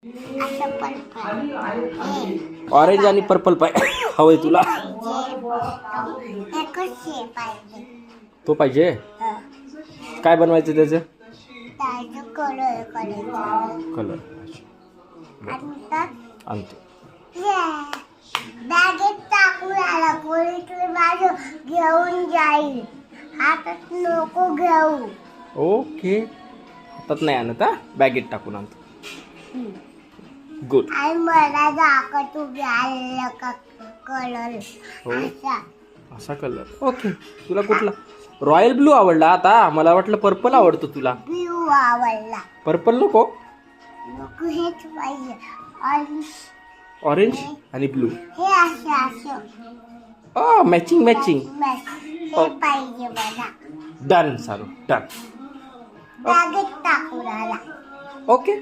असं purple orange आणि purple हवंय तुला? एकच हे पाहिजे. तो पाहिजे. काय बनवायचं त्याचं? त्याचं कलर करायचं. कलर आता आणतो. बॅगेत टाकून आला कोणी तरी माझं घेऊन जाईल. हातात नको घेऊ. ओके, हातात नाही आणत हा, बॅगेत टाकून आणतो. गुड. आणि मला दाखव तू घ्यायला का कलर हो. असा. असा कलर. ओके, तुला कुठला? रॉयल ब्लू आवडला. आता मला वाटलं पर्पल आवडतो तुला. ब्ल्यू आवडला. पर्पल नको? नको हेच पाहिजे. आणि ऑरेंज आणि ब्लू. हे असं असं मॅचिंग मॅचिंग. हे पाहिजे मला. डन. सारू, डन. बॅगेत टाकून आला. ओके.